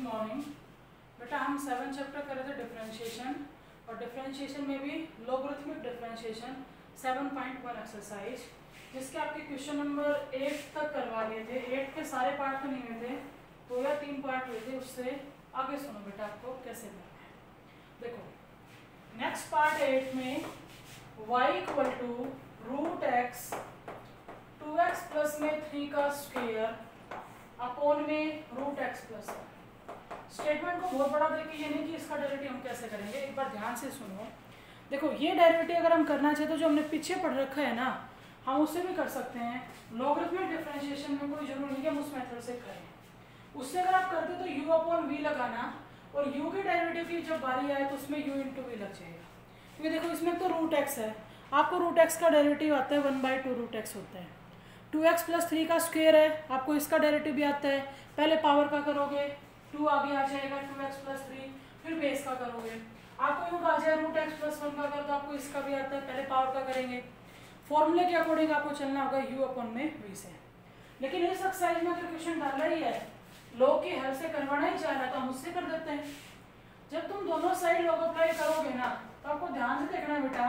Morning. बेटा हम 7 chapter कर रहे थे डिफरेंशिएशन, और डिफरेंशिएशन में भी लॉगरिथमिक डिफरेंशिएशन 7.1 एक्सरसाइज, जिसके आपके क्वेश्चन नंबर 8 तक करवा लिए थे। 8 के सारे पार्ट तो नहीं हुए थे, 2 या 3 पार्ट हुए थे। उससे आगे सुनो बेटा आपको कैसे करना है। देखो नेक्स्ट पार्ट 8 में y equal to root x 2x plus में 3 का स्क्वायर अपॉन में रूट एक्स प्लस। स्टेटमेंट को बहुत बड़ा देखिए, ये नहीं कि इसका डेरिवेटिव हम कैसे करेंगे, एक बार ध्यान से सुनो। देखो ये डेरिवेटिव अगर हम करना चाहे तो जो हमने पीछे पढ़ रखा है ना, हम उससे भी कर सकते हैं। लॉगरिथमिक डिफरेंशिएशन में कोई जरूरी नहीं कि हम उस मेथड से करें। उससे अगर आप करते तो u अपॉन वी लगाना, और u के डेरिवेटिव की जब बारी आए तो उसमें u इंटू वी लग जाएगा। क्योंकि देखो इसमें तो रूट एक्स है, आपको रूट एक्स का डेरिवेटिव आता है 1/2 रूट एक्स होता है। 2x प्लस 3 का स्क्वायर है, आपको इसका डेरिवेटिव भी आता है। पहले पावर का करोगे 2 आगे आ जाएगा 2x प्लस 3, फिर बेस का करोगे आपको यूँ आ जाए रूट एक्स प्लस 1 का करो तो आपको इसका भी आता है। पहले पावर का करेंगे, फॉर्मूले के अकॉर्डिंग आपको चलना होगा u अपॉन में v से। लेकिन इस एक्सरसाइज में अगर क्वेश्चन डाला ही है, लॉग की हेल्प से करवाना ही चाह रहा है तो हम उससे कर देते हैं। जब तुम दोनों साइड लॉग अप्लाई करोगे ना, तो आपको ध्यान से देखना है बेटा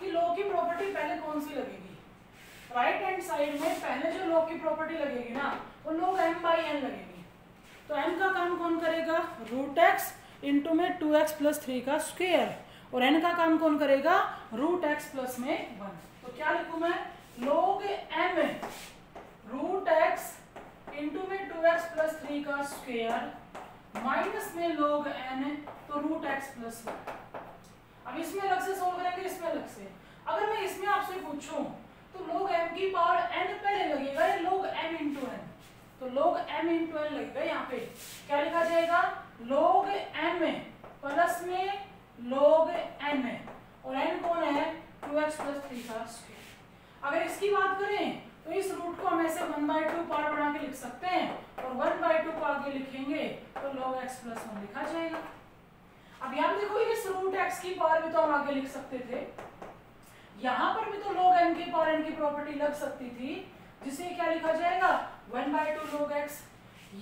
कि लॉग की प्रॉपर्टी पहले कौन सी लगेगी। राइट हैंड साइड में पहले जो लॉग की प्रॉपर्टी लगेगी ना, वो लॉग m/n लगेगी। तो m का काम कौन करेगा, रूट एक्स इंटू में 2x प्लस 3 का स्क्वायर, और n का काम कौन करेगा, रूट एक्स प्लस में 1। तो क्या लिखूं मैं, log m root x into में 2x प्लस 3 का स्क्वायर माइनस में log n तो रूट एक्स प्लस 1। अब इसमें अलग से सोल्व करेंगे, इसमें अलग से। अगर मैं इसमें आपसे पूछूं तो log m की पावर n पहले लगेगा या log m इंटू n, तो log m इंटू n लगेगा। यहाँ पे क्या लिखा जाएगा, log m प्लस में log n, और n कौन है 2x प्लस 3 का स्क्वायर। अगर इसकी बात करें तो इस रूट को हम ऐसे 1/2 पार्ट बना के लिख सकते हैं, और 1/2 को आगे लिखेंगे तो log x प्लस 1 लिखा जाएगा। अब यहाँ देखो इस रूट x की पावर भी तो हम आगे लिख सकते थे, यहाँ पर भी तो log m की पावर n की प्रॉपर्टी लग सकती थी, जिसे क्या लिखा जाएगा 1/2 log x।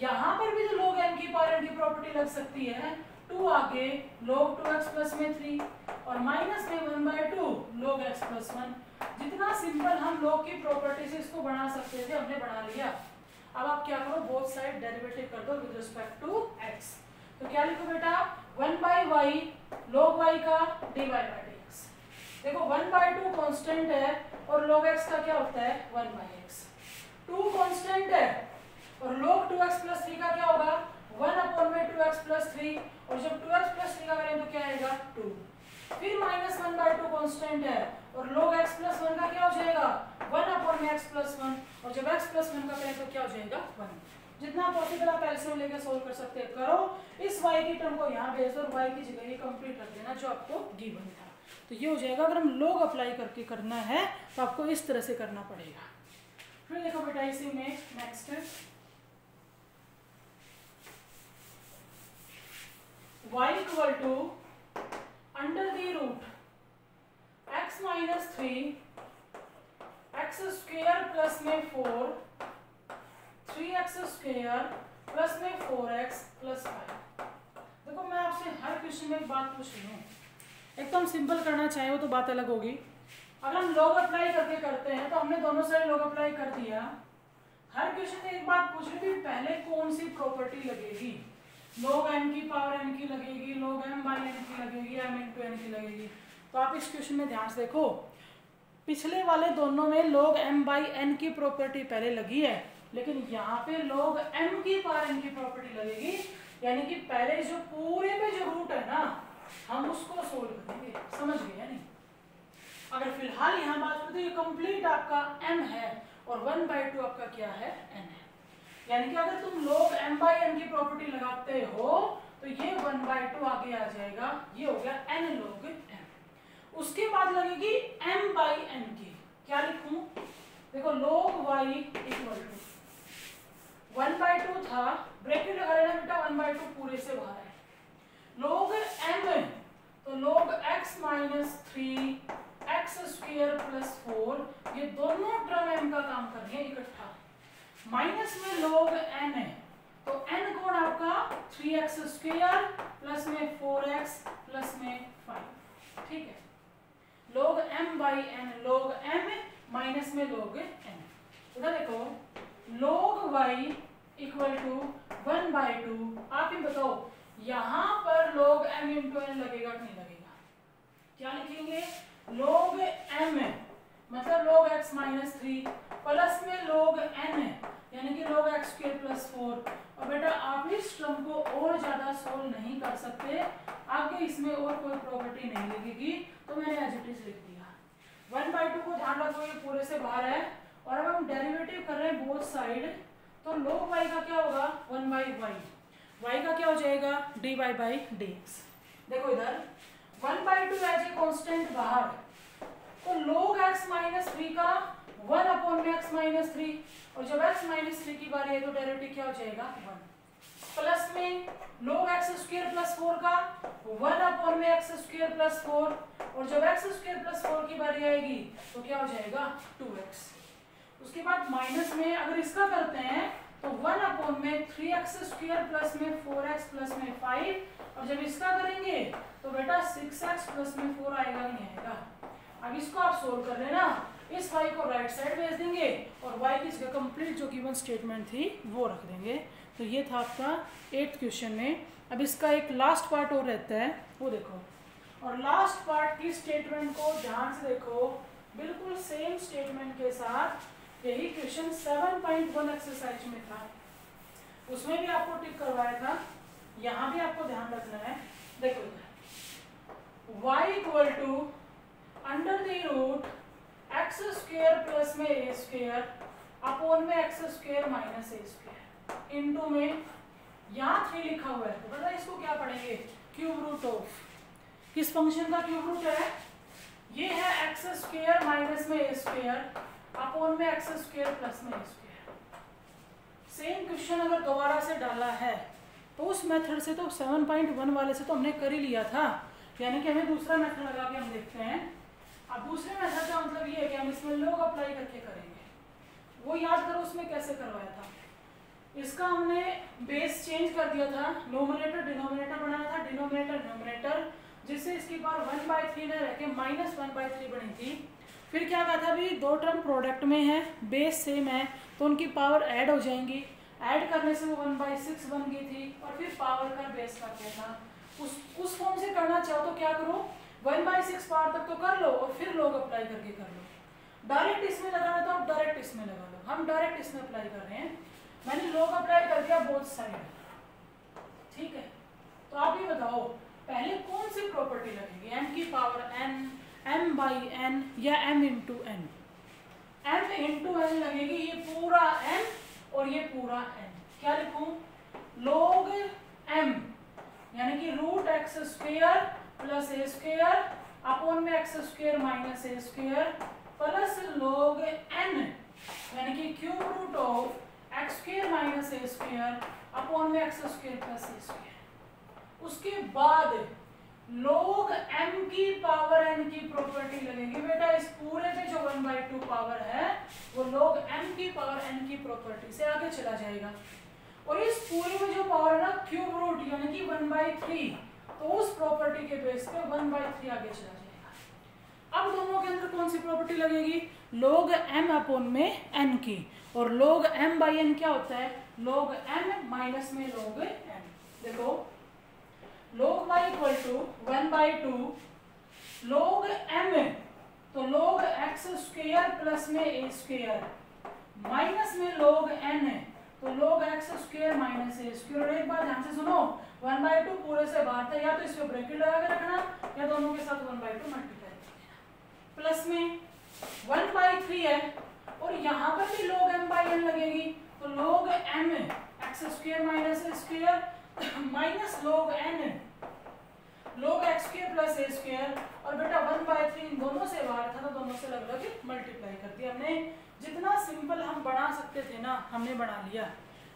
यहाँ पर भी तो log m की पावर n की प्रॉपर्टी लग सकती है, 2 आगे log 2x प्लस में 3 और माइनस में 1/2 log x प्लस 1। जितना सिंपल हम log की प्रॉपर्टी से इसको बना सकते थे हमने बना लिया। अब आप क्या करो, बोथ साइड डेरिवेटिव कर दो विद रिस्पेक्ट टू x। तो क्या लिखो बेटा, 1/y log y का dy/dx। देखो 1/2 कांस्टेंट है और log x का क्या होता है 1/x। 2 कांस्टेंट है और log 2x प्लस 3 का क्या होगा 1 अपॉन में 2x प्लस 3, और जब 2x प्लस 3 का करें तो क्या आएगा 2। फिर माइनस 1/2 कांस्टेंट है और log x प्लस 1 का क्या हो जाएगा 1 अपॉन में x प्लस 1, और जब x प्लस 1 का करें तो क्या हो जाएगा 1। जितना पॉसिबल आप एलसीएम लेके सोल्व कर सकते हैं करो। इस y की टर्म को यहाँ भेज दो और y की जगह ये कंप्लीट रख देना जो आपको गिवन था। तो ये हो जाएगा। अगर हम log अप्लाई करके करना है तो आपको इस तरह से करना पड़ेगा। फिर देखो बेटा इसी में next y equal to under the root x minus 3 x square plus में 4 3x स्क्वायर प्लस में 4x प्लस 5। देखो मैं आपसे हर क्वेश्चन में एक बात पूछ रही हूँ, एक तो हम सिंपल करना चाहें वो तो बात अलग होगी। अगर हम log अप्लाई करके करते हैं तो हमने दोनों साइड log अप्लाई कर दिया। हर क्वेश्चन में एक बात पूछ रही थी, पहले कौन सी प्रॉपर्टी लगेगी, log m की पावर n की लगेगी, log m/n की लगेगी, m इंटू n की लगेगी। तो आप इस क्वेश्चन में ध्यान से देखो, पिछले वाले दोनों में log m/n की प्रॉपर्टी पहले लगी है, लेकिन यहाँ पे log m की पावर n की प्रॉपर्टी लगेगी। यानी कि पहले जो पूरे पे जो रूट है ना, हम उसको सोल्व करेंगे। समझ गए नहीं? अगर फिलहाल यहाँ बात करें तो ये कंप्लीट आपका m है और 1/2 आपका क्या है n है। यानी कि अगर तुम log m/n की प्रॉपर्टी लगाते हो तो ये 1/2 आगे आ जाएगा, ये हो गया n log m। उसके बाद लगेगी m/n की, क्या लिखूं, देखो log y इक्वल टू 1/2 था, ब्रैकेट लगा लेना बेटा, 1/2 पूरे से बाहर है। log m तो log x minus 3 x square plus 4, ये दोनों टर्म m का काम कर रही है इकट्ठा। माइनस में log n है तो n कोण आपका 3x स्क्वायर प्लस में 4x प्लस में 5, ठीक है। log m by n, log m minus में log n। इधर देखो log y इक्वल टू 1/2। आप ही बताओ यहाँ पर log m इंटू n लगेगा कि नहीं लगेगा? क्या लिखेंगे? log m मतलब log x माइनस 3 प्लस में log n यानी कि log x स्क्वायर प्लस 4। और बेटा आप इस टर्म को और ज्यादा सोल्व नहीं कर सकते, आगे इसमें और कोई प्रॉपर्टी नहीं लगेगी, तो मैंने एज इट इज लिख दिया। 1/2 को ध्यान रखो ये पूरे से बाहर है, और अब हम डेरिवेटिव कर रहे हैं बोथ साइड, तो log y का क्या होगा? 1/y। y का क्या हो जाएगा? dy by dx। देखो इधर 1/2 एज ए कांस्टेंट बाहर, तो log x माइनस 3 का 1 अपॉन में x माइनस 3, और जब x माइनस 3 की बारी है तो डेरिवेटिव क्या हो जाएगा? 1 प्लस में log x स्क्वायर प्लस 4 का 1 अपॉन में x स्क्वायर प्लस 4, और जब x स्क्वायर प्लस 4 की बारी आएगी तो क्या हो जाएगा? 2x। उसके बाद माइनस में अगर इसका करते हैं तो 1 अपॉन में 3x स्क्वायर प्लस में 4x प्लस में 5, और जब इसका करेंगे तो बेटा 6x प्लस में 4 आएगा नहीं आएगा? अब इसको आप सोल्व कर लेना, इस y को राइट साइड भेज देंगे और y की जगह कंप्लीट जो गिवन स्टेटमेंट थी वो रख देंगे। तो ये था आपका 8th क्वेश्चन में। अब इसका एक लास्ट पार्ट और रहता है, वो देखो, और लास्ट पार्ट की स्टेटमेंट को ध्यान से देखो, बिल्कुल सेम स्टेटमेंट के साथ यही क्वेश्चन 7.1 एक्सरसाइज में था, उसमें भी आपको टिक करवाया था, यहाँ भी आपको ध्यान रखना है। देखो इधर y equal to under the root x square plus में ए स्क्वायर अपॉन में एक्स स्क्वायर माइनस ए स्क्वायर इंटू में यहाँ 3 लिखा हुआ है, तो पता इसको क्या पढ़ेंगे? क्यूब रूट ऑफ किस फंक्शन का क्यूब रूट है? ये है एक्स स्क्वायर माइनस में ए स्क्वायर अपॉन में एक्स स्क्वायर प्लस में ए स्क्वायर। सेम क्वेश्चन अगर दोबारा से डाला है तो उस मेथड से तो 7.1 वाले से तो हमने कर ही लिया था, यानी कि हमें दूसरा मेथड लगा के हम देखते हैं। अब दूसरे मेथड का मतलब ये है कि हम इसमें log अप्लाई करके करेंगे, वो याद करो उसमें कैसे करवाया था। इसका हमने बेस चेंज कर दिया था, नोमिनेटर डिनोमिनेटर बनाया था, डिनोमिनेटर न्यूमरेटर, जिससे इसकी पावर 1/3 न रह के -1/3 बनी थी। फिर क्या कहा था? अभी दो टर्म प्रोडक्ट में है, बेस सेम है, तो उनकी पावर ऐड हो जाएंगी, ऐड करने से वो 1/6 बन गई थी, और फिर पावर का बेस कर दिया था। उस फॉर्म से करना चाहो तो क्या करो, 1/6 पावर तक तो कर लो और फिर log अप्लाई करके कर लो। डायरेक्ट इसमें लगाना तो आप डायरेक्ट इसमें लगा लो, हम डायरेक्ट इसमें अप्लाई कर रहे हैं। मैंने log अप्लाई कर दिया बोथ साइड, ठीक है। तो आप ये बताओ पहले कौन सी प्रॉपर्टी लगेगी? m की power n, m by n या m into n? m into n लगेगी, ये पूरा m और ये पूरा n। क्या लिखूं? log m यानी कि रूट एक्स स्क्वायर प्लस ए स्क्वायर अपॉन में एक्स स्क्वायर माइनस ए स्क्वायर प्लस log n यानी कि cube root of x square minus A square upon में एक्स स्क्वायर प्लस ए स्क्वायर। उसके बाद log m की पावर n की प्रॉपर्टी लगेगी। बेटा इस पूरे पे जो 1/2 पावर है वो log m की पावर n की प्रॉपर्टी से आगे चला जाएगा, और इस पूरे में जो पावर है ना क्यूब रूट यानी कि 1/3, तो उस प्रॉपर्टी के बेस पे 1/3 आगे चला जाएगा। अब दोनों के अंदर कौन सी प्रॉपर्टी लगेगी? log m अपॉन में n की, और log m बाई n क्या होता है? log m माइनस में log m। देखो log y equal to 1/2 log m, तो log x स्क्वायर प्लस में a स्क्वायर माइनस में log n तो log x स्क्वायर माइनस ए स्क्वायर। और एक बात ध्यान से सुनो, 1/2 पूरे से बाहर था, या तो इसको ब्रैकेट लगा के रखना या दोनों के साथ 1/2 मल्टीप्लाई करना। प्लस में 1/3 है, और यहाँ पर भी log m बाई n लगेगी, तो log m x square minus ए स्क्वायर माइनस log n log x square plus ए स्क्वायर। और बेटा 1/3 दोनों से बाहर था तो दोनों से लग लग मल्टीप्लाई कर दिया हमने। जितना सिंपल हम बना सकते थे ना हमने बना लिया।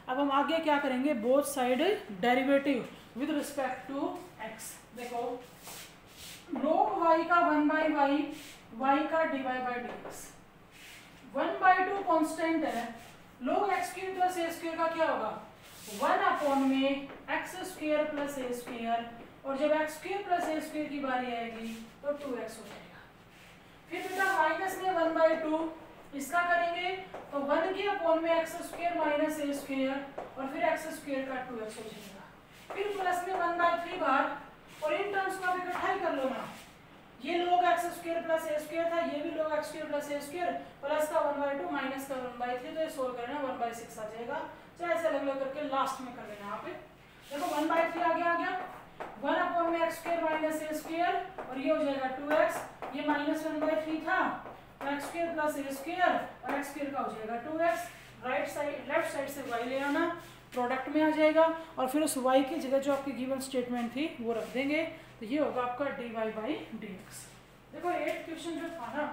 अब हम आगे क्या करेंगे? Both side derivative with respect to x। देखो log y का 1/y, y का dy बाई dx, 1/2 कांस्टेंट है, log x क्यूब प्लस ए स्क्वायर का क्या होगा? 1 में एक्स स्क्वायर प्लस ए स्क्वायर, और जब एक्स स्क्वायर प्लस ए स्क्वायर की बारी आएगी तो 2x हो जाएगा। फिर बेटा माइनस में 1/2 इसका करेंगे तो 1 के अपॉन में एक्स स्क्वायर माइनस ए स्क्वायर और फिर एक्स स्क्वायर का 2x हो जाएगा। फिर प्लस में 1/3 बार, और इन टर्म्स को आप इकट्ठा ही कर लो ना, ये लोग एक्स स्क्वायर प्लस ए स्क्वायर था, ये भी लोग एक्स स्क्वायर प्लस ए स्क्वायर, प्लस का 1/2 माइनस का 1/3, तो ये सोल्व करना 1/6 आ जाएगा। चाहे ऐसे अलग अलग करके लास्ट में कर लेना। यहाँ पे देखो 1/3 आ गया 1 अपॉन में एक्स स्क्वायर माइनस ए स्क्वायर, और ये हो जाएगा 2x, ये माइनस 1/3 था, तो एक्स स्क्वायर प्लस ए स्क्वायर और एक्स स्क्वायर का हो जाएगा 2x। Right side left side से y ले आना, प्रोडक्ट में आ जाएगा, और फिर उस y की जगह जो आपकी गिवन स्टेटमेंट थी वो रख देंगे, तो ये होगा आपका dy/dx। देखो 8th क्वेश्चन जो था ना,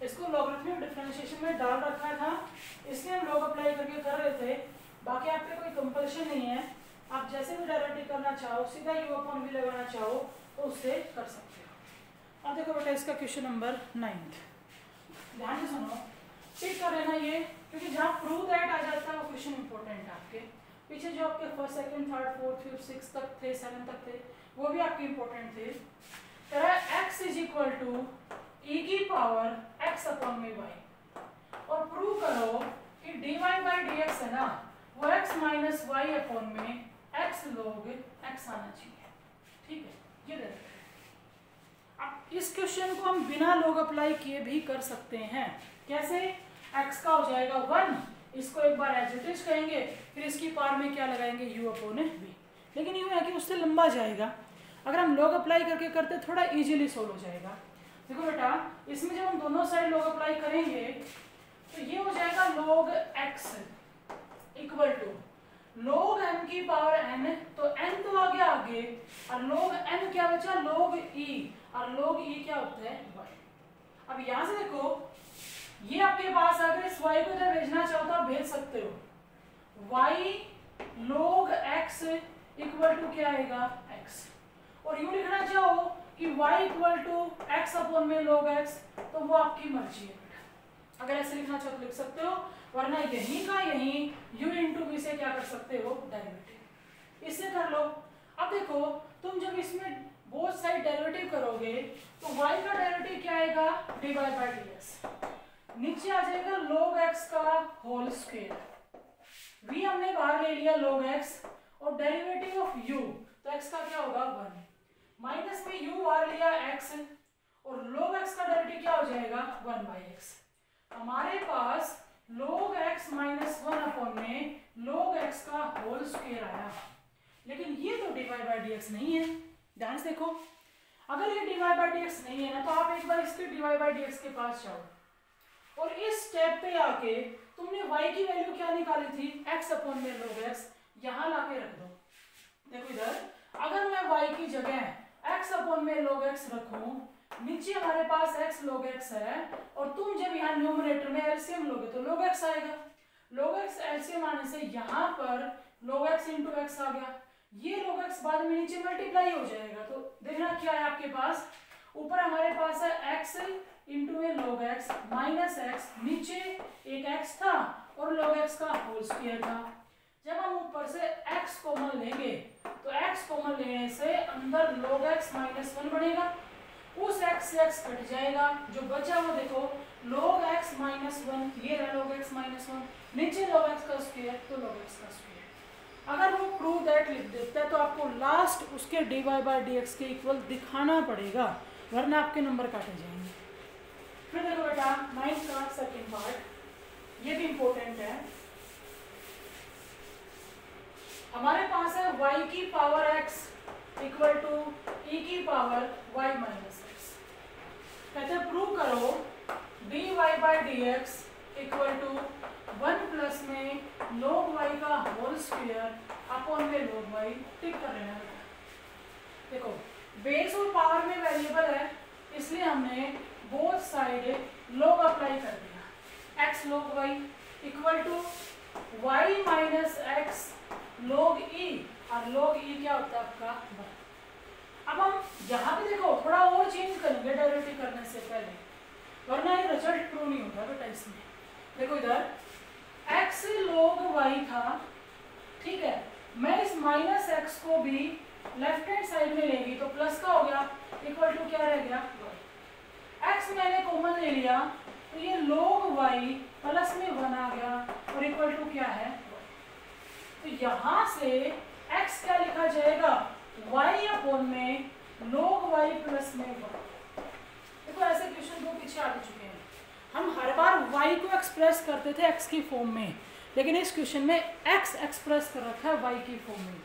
इसको लॉगरिथमिक डिफरेंशिएशन में डाल रखा था, इसलिए हम लोग अप्लाई करके कर रहे थे। बाकी आप पे कोई कंपल्शन नहीं है, आप जैसे भी डायरेक्टली करना चाहो, सीधा u/v लगाना चाहो तो उससे कर सकते हो। अब देखो बेटा इसका क्वेश्चन नंबर 9th, ध्यान से सुनो, टिक कर लेना ये, क्योंकि जहाँ प्रूव दैट आ जाता है वो क्वेश्चन इंपॉर्टेंट है आपके। पीछे जो आपके first second third fourth fifth six तक थे, 7 तक थे, वो भी आपके इंपॉर्टेंट थे। x is equal to e की पावर x अपॉन में y, और प्रूव करो कि dy/dx है ना वो x माइनस वाई अपॉन में x log x आना चाहिए। ठीक है, ये देखते हैं। अब इस क्वेश्चन को हम बिना log अप्लाई किए भी कर सकते हैं। कैसे? x का हो जाएगा 1, इसको एक बार एज इट इज कहेंगे, फिर इसकी पावर में क्या लगाएंगे u अपॉन v, लेकिन यूँ है कि उससे लंबा जाएगा। अगर हम log अप्लाई करके करते थोड़ा इजीली सोल्व हो जाएगा। देखो बेटा इसमें जब हम दोनों साइड log अप्लाई करेंगे तो ये हो जाएगा log x equal to log m की पावर n, तो n तो आ गया आगे, और log n क्या बचा log e, और log e क्या होता है y। अब यहाँ से देखो ये आपके पास अगर इस y को जब भेजना चाहो तो आप भेज सकते हो, y log x equal to क्या आएगा x, और यूं लिखना चाहो कि y equal to x upon में log x, तो वो आपकी मर्जी है बेटा। अगर ऐसे लिखना चाहो तो लिख सकते हो, वरना यहीं का यहीं u इंटू v से क्या कर सकते हो डेरिवेटिव, इससे कर लो। अब देखो तुम जब इसमें बोथ साइड डेरिवेटिव करोगे तो y का डेरिवेटिव क्या आएगा dy/dx, नीचे आ जाएगा log x का होल स्क्वायर, v हमने बाहर ले लिया log x, और डेरिवेटिव ऑफ u, तो x का क्या होगा 1, माइनस में u बाहर लिया x, और log x का डेरिवेटिव क्या हो जाएगा 1/x। हमारे पास log x माइनस 1 अपॉन में log x का होल स्क्वायर आया, लेकिन ये तो dy/dx नहीं है। ध्यान से देखो, अगर ये dy/dx नहीं है ना तो आप एक बार इसके dy/dx के पास जाओ, और इस स्टेप पे आके तुमने y की वैल्यू क्या निकाली थी x अपॉन में log x, यहाँ लाके रख दो। देखो इधर अगर मैं y की जगह x अपॉन में log x रखूं, नीचे हमारे पास x log x है, और तुम जब यहाँ न्यूमरेटर में एलसीएम लोगे तो log x आएगा। log x एलसीएम आने से यहाँ पर log x इंटू x आ गया, ये log x बाद में नीचे मल्टीप्लाई हो जाएगा, तो देखना क्या है आपके पास, ऊपर हमारे पास है x इंटू में log x माइनस x, नीचे एक x था और log x का होल स्क्वायर था। जब हम ऊपर से x कॉमन लेंगे तो x कॉमन लेने से अंदर log x माइनस 1 बनेगा, उस x से x कट जाएगा, जो बचा वो देखो log x माइनस 1, ये रहा log x माइनस 1, नीचे log x का स्क्वायर तो log x का स्क्वायर। अगर वो प्रूव दैट लिख देता है तो आपको लास्ट उसके dy/dx के इक्वल दिखाना पड़ेगा, वरना आपके नंबर काटे जाएंगे। फिर देखो बेटा 9th का सेकंड पार्ट, ये भी इंपॉर्टेंट है। हमारे पास है y की power x equal to e की पावर y माइनस x। कहते हैं प्रूव करो dy/dx इक्वल टू 1 प्लस में log y का होल स्क्वायर अपॉन में log y, टिक कर लेना बेटा। देखो बेस और पावर में वेरिएबल है, इसलिए हमने बोथ साइड log अप्लाई कर दिया, x log y equal to y minus x log e, और log e क्या होता है आपका 1। अब हम यहाँ पे देखो थोड़ा और चेंज करेंगे डेरिवेटिव करने से पहले, वरना ये रिजल्ट प्रूव नहीं होता बेटा इसमें। देखो इधर x log y था, ठीक है, मैं इस माइनस एक्स को भी लेफ्ट हैंड साइड में लेंगी तो प्लस का हो गया, इक्वल टू क्या रह गया, एक्स मैंने कॉमन ले लिया तो ये log y प्लस में 1 आ गया और इक्वल टू क्या है, तो यहां से x क्या लिखा जाएगा, y अपॉन में log y प्लस में 1। देखो ऐसे क्वेश्चन दो पीछे आ चुके हैं, हम हर बार y को एक्सप्रेस करते थे x की फॉर्म में, लेकिन इस क्वेश्चन में x एक्सप्रेस कर रखा है y की फॉर्म में।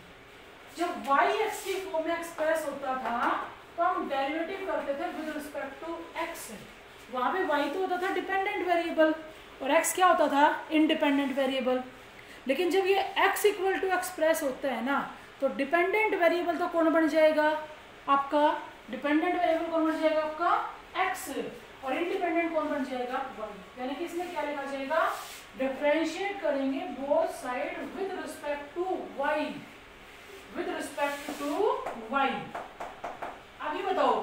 जब y x की फॉर्म में एक्सप्रेस होता था तो हम डेरिवेटिव करते थे विद रिस्पेक्ट टू x, वहां पे y तो होता था डिपेंडेंट वेरिएबल और x क्या होता था, इंडिपेंडेंट वेरिएबल। लेकिन जब ये x इक्वल टू एक्सप्रेस होता है ना, तो डिपेंडेंट वेरिएबल तो कौन बन जाएगा आपका, डिपेंडेंट वेरिएबल कौन बन जाएगा आपका x, और इंडिपेंडेंट कौन बन जाएगा y। यानी कि इसमें क्या लिखा जाएगा, डिफरेंशिएट करेंगे both side with respect to y, with respect to y। अभी बताओ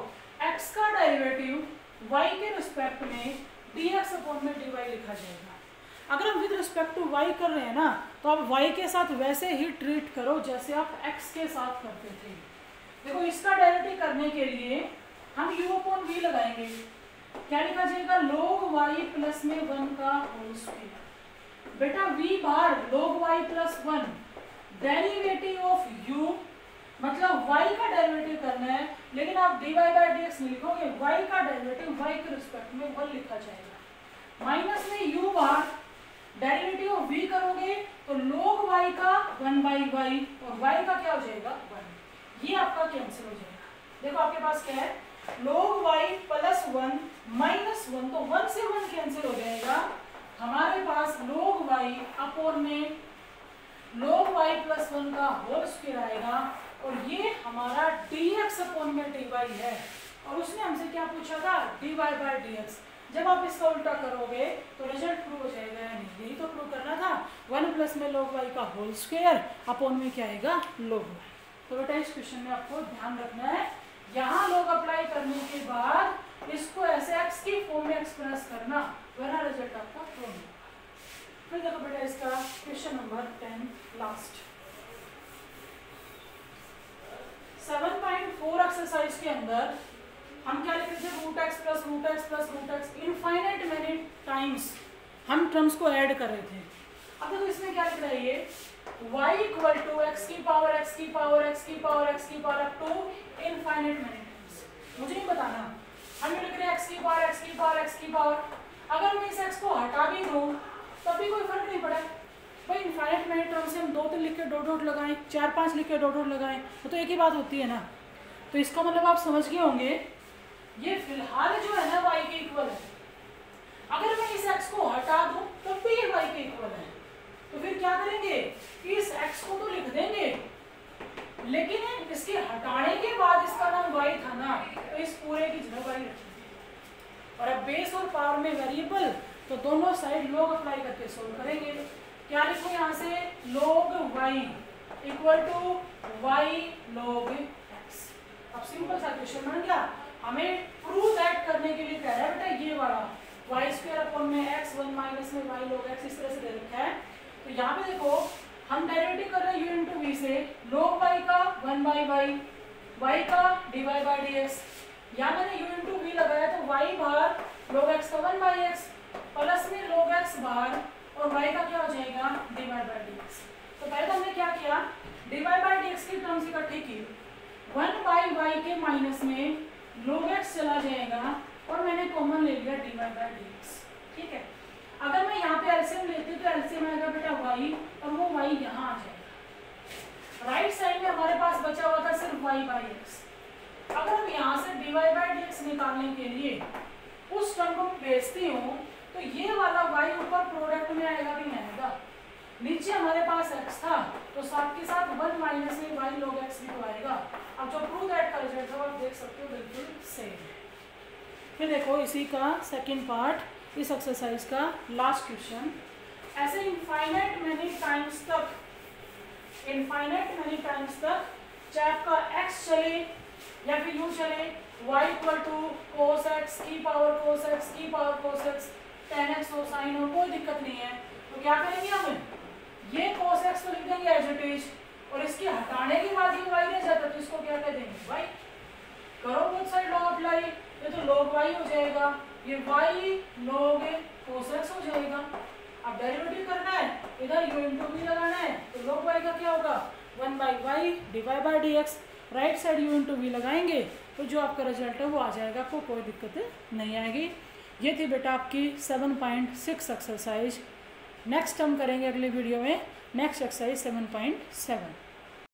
x का डेरिवेटिव y के रिस्पेक्ट में dx अपॉन में dy लिखा जाएगा। अगर हम विद रिस्पेक्ट टू y कर रहे हैं ना, तो आप y के साथ वैसे ही ट्रीट करो जैसे आप x के साथ करते थे। देखो इसका डेरिवेटिव करने के लिए हम u अपॉन v लगाएंगे, क्या लिखा जाएगा, log y प्लस में 1 का होल स्क्वायर। बेटा v bar log y plus 1, derivative of u मतलब y का डेरिवेटिव करना है, लेकिन आप dy बाई dx नहीं लिखोगे, y का डेरिवेटिव y के रिस्पेक्ट में 1 लिखा जाएगा। माइनस में u bar derivative of v करोगे तो log y का 1 बाई y और y का क्या हो जाएगा 1, ये आपका कैंसिल हो जाएगा। देखो आपके पास क्या है, log y प्लस 1 माइनस 1, तो 1 से 1 कैंसिल हो जाएगा। हमारे पास log y अपॉन में log y प्लस 1 का होल स्क्वायर आएगा और ये हमारा dx अपॉन में dy है। और उसने हमसे क्या पूछा था, dy बाई dx। जब आप इसका उल्टा करोगे तो रिजल्ट प्रूव हो जाएगा या नहीं, यही तो प्रूव करना था। 1 प्लस में log y का होल स्क्वायर अपॉन में क्या आएगा, log y। तो बेटा इस क्वेश्चन में आपको ध्यान रखना है, यहाँ log अप्लाई करने के बाद इसको ऐसे x की फॉर्म में एक्सप्रेस करना, वरना रिजल्ट आपका प्रूव होगा। फिर देखो बेटा इसका क्वेश्चन नंबर 10 लास्ट 7.4 एक्सरसाइज के अंदर हम क्या लिख रहे थे, root x plus root x plus root x infinite many times हम टर्म्स को ऐड कर रहे थे। अब देखो इसमें क्या लिख रहा है, ये y इक्वल टू एक्स की पावर एक्स की पावर एक्स की पावर एक्स की power up to infinite many times. मुझे नहीं बताना, हम लिख रहे हैं एक्स की पावर एक्स की पावर एक्स की पावर। अगर मैं इस एक्स को हटा भी दूं तब भी कोई फर्क नहीं पड़ा भाई, इनफाइनाइट मेनी टर्म्स से हम 2-3 लिख के डॉट डॉट लगाएं, 4-5 लिख के डॉट डॉट लगाएं, तो एक ही बात होती है ना। तो इसका मतलब आप समझ गए होंगे, ये फिलहाल जो है ना y के इक्वल है। अगर मैं इस x को हटा दूं तब भी ये y के इक्वल है, तो फिर क्या करेंगे, इस x को तो लिख देंगे, लेकिन इसके हटाने के बाद इसका नाम y था ना, तो इस पूरे की जगह y रखेंगे। और अब बेस और पावर में वेरिएबल, तो दोनों साइड log अप्लाई करके सोल्व करेंगे। क्या लिखो यहाँ से, log y equal to y log x। अब सिंपल सा क्वेश्चन बन गया। हमें प्रूव दैट करने के लिए कह रहा है बेटा ये वाला y स्क्वायर अपॉन में x 1 माइनस में y log x इस तरह से दे रखा है। तो यहाँ पे देखो हम डेरिवेटिव कर रहे हैं u इंटू वी से, log y का 1 बाई y का dy बाई dx। यहाँ मैंने u इंटू वी लगाया तो y बार log x का 1 बाई x प्लस में log x बार और y का क्या हो जाएगा, dy बाई dx। तो पहले तो हमने क्या किया, dy बाई dx की टर्म्स इकट्ठी की, 1 बाई y के माइनस में log x चला जाएगा और मैंने कॉमन ले लिया dy बाई dx। ठीक है, अगर मैं यहाँ पे एलसीएम लेती तो एलसीएम आएगा बेटा y और वो y यहाँ आ जाएगा। राइट साइड में हमारे पास बचा हुआ था सिर्फ y बाई x। अगर हम यहाँ से dy बाई dx निकालने के लिए उस टर्म को भेजती हूँ तो ये वाला y ऊपर प्रोडक्ट में आएगा कि नहीं आएगा, नीचे हमारे पास x था तो साथ के साथ 1 माइनस में y log x भी तो आएगा। अब जो प्रूव दैट का रिजल्ट है आप देख सकते हो बिल्कुल सेम है। फिर देखो इसी का सेकंड पार्ट, इस एक्सरसाइज का लास्ट क्वेश्चन। ऐसे इनफाइनाइट मेनी टाइम्स तक चाहे आपका x चले या फिर u चले, y equal to cos x की पावर cos x की power cos x tan x हो sin हो, कोई दिक्कत नहीं है। तो क्या करेंगे हम, ये cos x एक्स तो लिख देंगे एज इट इज, और इसके हटाने के बाद ये वाई रह जाता तो इसको क्या कह देंगे वाई। करो बोथ साइड लॉग अप्लाई, ये तो log y हो जाएगा, ये y log cos x हो जाएगा। अब डेरिवेटिव करना है, इधर u इंटू v लगाना है, तो log y का क्या होगा 1/y dy/dx, right side u into v लगाएंगे तो जो आपका रिजल्ट है वो आ जाएगा, आपको कोई दिक्कत नहीं आएगी। ये थी बेटा आपकी 7.6 एक्सरसाइज। नेक्स्ट हम करेंगे अगले वीडियो में नेक्स्ट एक्सरसाइज 7.7।